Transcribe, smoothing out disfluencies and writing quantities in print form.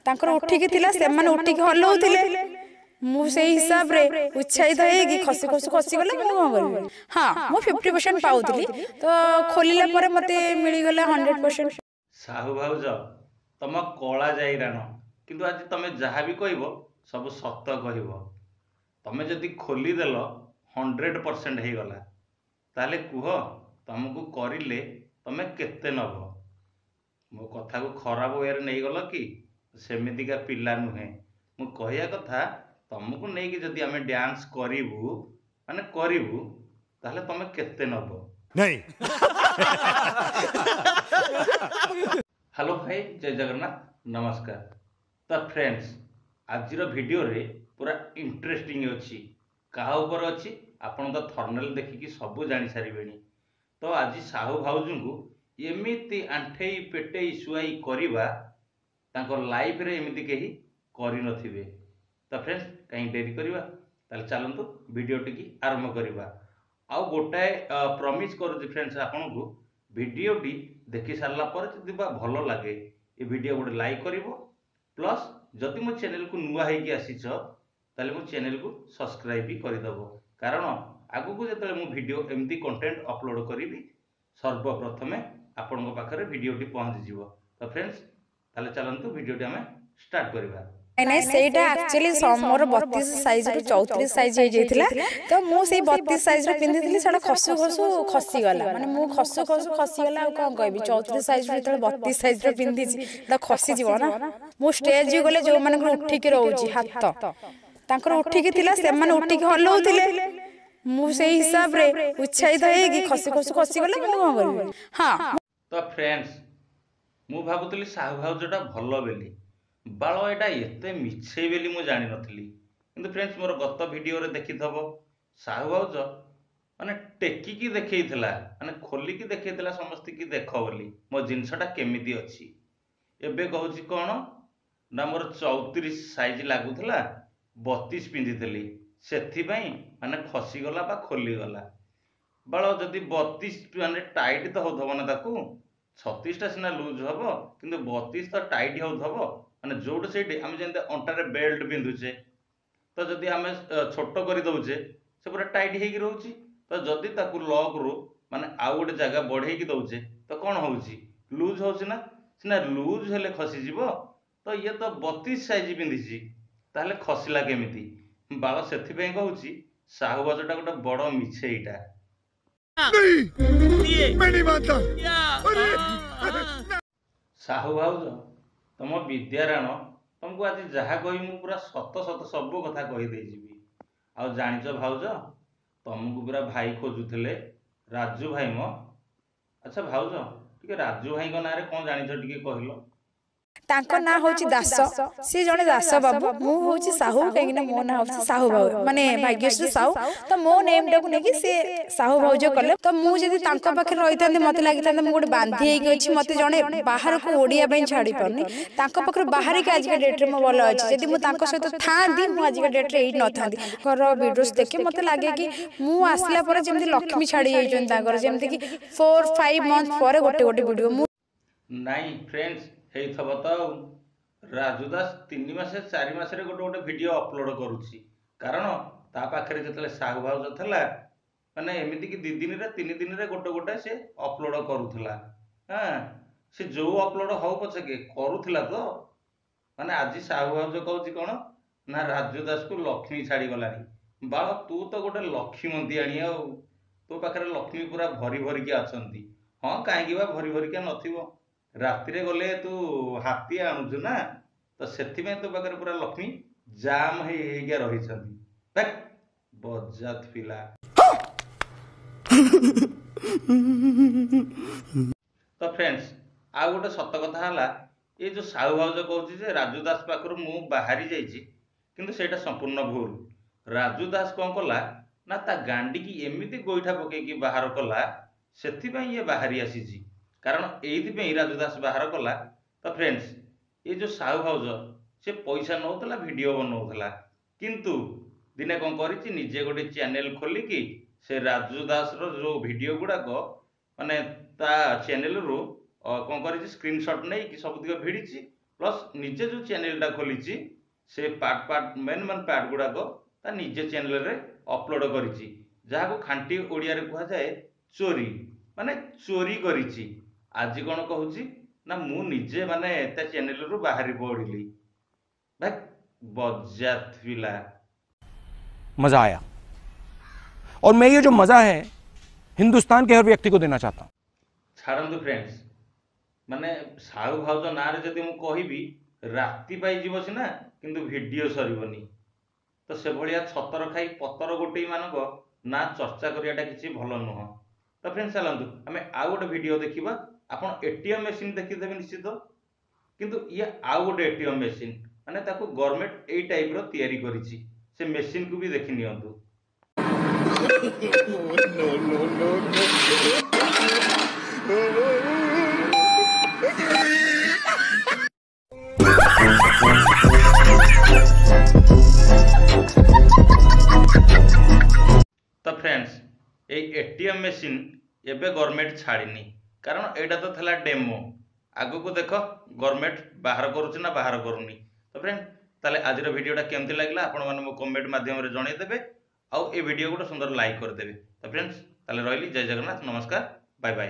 तांकर उठिकी थिला सेमान उठिकी हलौथिले मु सेही हिसाब रे उत्साहित हेगी खसी खसी खसी गले मु कोन करबे हां मु 50% पाउथिली तो खोलिला परे मते मिली गला 100%। साहू भाउज तम कला जाई राण किंतु आज तमे जहा भी कहबो सब सत कहबो तमे जदि खोली देलो 100% हे गला ताले कुह तुमको करिले तमे केते नब मो कथा को खराब वेर नहीं गल कि सेमितिका पिला नुहे मु कहया कथा तुमको नहीं कि जदि आमे डांस करिवु माने करिवु ताले तमे केते नब नहीं। हेलो भाई जय जगन्नाथ नमस्कार। तो फ्रेंड्स आज वीडियो रे पूरा इंटरेस्टिंग अच्छी क्या ऊपर अच्छी आपन तो थंबनेल देखिकी सब जानी सारिबेनी। तो आज साहू भाउजू को एमिति आंठेई पेटेई सुआई करिबा तांको लाइफ रे एमिति केही करि नथिबे। तो फ्रेंड्स कहीं डेरी करिबा ताले चलंतु वीडियो टिकी आरंभ करिबा। आ गोटाए प्रॉमिस करूची फ्रेंड्स आपन को वीडियो टी देखि सारला पर जदि बा भलो लागे ए वीडियो गोटे लाइक करिवो प्लस जदि मो चैनल को नुआ हेकी आसीछ ताले मो चैनल को सब्सक्राइब भी करिदबो कारण आगु को जतले मो वीडियो एमती कंटेंट अपलोड करिवि सर्वप्रथमे आपन पाखरे वीडियो टी पहुंच जिवो। तो फ्रेंड्स ताले चलंतु वीडियो टी हमें स्टार्ट करिबा। नहीं सेटा एक्चुअली मोर 32 साइज रु 34 साइज हे जेथिला तो मु से 32 साइज रो पिंदिथिली सेटा खसु खसु खसी गला माने मु खसु खसु खसी गला आ कोन कहबी 34 साइज रो तळे 32 साइज रो पिंदिछि त खसी जीवो ना मु स्टेज जु गले जो माने उठिकी रहउची हाथ तांकर उठिकी थिला सेमान उठिकी हलौथिले मु से हिसाब रे उत्साहित हेगी खसी खसु खसी गले मु कोन करबी हां। तो फ्रेंड्स मु भाबुतली साहू भाउजटा भलो बेली बाल एटा एते मिछे बेली मु जानि नथली किंतु फ्रेंड्स मोर गत वीडियो रे देखिथबो साहू भाउज माने टेकी की देखैथिला माने खोली की देखैथिला समस्त की देखो बोली मो जिंसटा केमिति अछि एबे कहूची कोन ना मोर 34 साइज लागुथला 32 पिंधिथली सेथि पई माने खसी गला बा खोली गला बाल जदि 32 माने टाइट तो होथबो ना ताकू 36 टा सिना लूज हबो किंतु 32 तो टाइट होथबो माने जोड सेठी हम जेंते अंटारे बेल्ट बिंदुचे तो जदि हमें छोटो करि दउचे से पूरा टाइट हेकी रहउची तो जदि ताकू लॉक रो माने आ गोटे जगह बढ़ेकी दउचे तो कोन होउची लूज होउची ना सिना लूज हेले खसी जिवो तो ये तो 32 साइज पिंदिची ताले खसिला केमिति बाल सेथि पे कहउची साहू बाजटा गोटे बड़ मिछे इटा नहीं मैं नहीं मानता। साहू भाउज तुम विद्याराण तुमको आज जहाँ कही मु पूरा सत सत सब कथा कही दे जीवी आ जानिच भाउज तुमको पूरा भाई खोजुले राजू भाई मो अच्छा भाउज टिके राजू भाई को नारे कौन जानिच टिके कहलो तांको ना होची दास सी जने दास बाबू मु होची साहू कहिना मो ना होची साहू बाबू माने भाग्यश्री साहू तो मो नेम डाकू नेकी से साहू भाऊ जो कले तो मु जदी तांको पाखे रहितांदे मते लागितांदे मु गोटे बांधी हेकी अछि मते जने बाहर को ओडिया पई छाडी परनी तांको पाखे बाहर के आज के डेट रे मो बोल अछि जदी मु तांको सहित थांदी मु आज के डेट रे एई न थांदी घर वीडियोस देखि मते लागे कि मु आसला पर जेमति लक्ष्मी छाडी जाइछन तांकर जेमति कि 4-5 मंथ पर गोटे गोटे वीडियो मु नाही फ्रेंड्स हेई थबो तो राजू दास 3 मास 4 मास रे गोटे गोटे वीडियो अपलोड करूची कारण ता पाखरे जतले साहू भाउज थला माने एमिति कि 2 दिन रे 3 दिन रे गोटे गोटे से अपलोड करूथला हां से जो अपलोड हो पछे के करूथला तो माने आज साहू भाउज कहूची कोन ना राजू दास को लक्ष्मी छाडी गलानी बाळ तू तो गोटे लक्ष्मी मंती आनी आ तो पाखरे लक्ष्मी पूरा भरी भरी के अछंती हां काहे कि बा भरी भरी के नथिबो राति रे गले तू हाथी आणुछु ना तो सेथि में तो पाखरे पूरा लक्ष्मी जाम हे गया रही छथि तक बजात पिला। तो फ्रेंड्स आ गोटे सत कथा हला ए जो साहू भाउज कहूची जे राजू दास पाखरु मु बाहरी जाईची किंतु सेटा संपूर्ण भूल राजू दास कोन कला ना ता गांडी की एमिति गोइठा पके की बाहर कला सेथि पई ये बाहरी आसीची कारण एइथि पे राजू दास बाहर कला। तो फ्रेंड्स ये जो साहू भाउज से पैसा नौतला वीडियो बनौतला किंतु दिने कौन करिछि निजे गोटे चैनल खोलिकी से राजू दास रो जो वीडियो गुड़ाक माने ता चैनल रो कौन करिछि स्क्रीनशॉट नै कि सब दिग भिडिछि प्लस निजे जो चैनलटा खोली से पार्ट मेन पार्ट गुड़ाक ता निजे चैनल रे अपलोड करिछि जहाको खांटी ओडिया रे कहा जाए चोरी माने चोरी करिछि। आज कौन कहूँ ना मु निजे माने ता चैनल रु बाहरी पड़िली भाई बजात पिला। मजा आया और मैं ये जो मजा है हिंदुस्तान के हर व्यक्ति को देना चाहता हूं। छाड़ू फ्रेंड्स माने साहू भाउज ना रे जदि मु कहिबी राति पाई जीव सीना किंतु वीडियो सरीबनी तो से भलिया छतर खाई पतर गोटे मानक ना चर्चा करियाटा किसी भल नुह। तो फ्रेंड्स चलतु आम आउ गोटे वीडियो देखा आप एटीएम मेसीन देखीदेवे निश्चित किंतु ये आउ गोटे एटीएम मेसीन माने ताको गवर्नमेंट एई टाइप रो तयारी करिछि से मेसीन को भी देखि नियंतु। तो फ्रेंड्स ये एटीएम मेसीन एबे गवर्नमेंट छाड़ीनी कारण एटा तो थला डेमो आगु को देखो गवर्नमेंट बाहर करूछि ना बाहर करूनी। तो फ्रेंड ताले आज वीडियोटा केमती लागला आपण माने मो कमेंट माध्यम रे जणाई देबे आउ ए वीडियो को सुंदर लाइक कर देबे। तो फ्रेंड्स ताले रहली जय जगन्नाथ नमस्कार बाय बाय।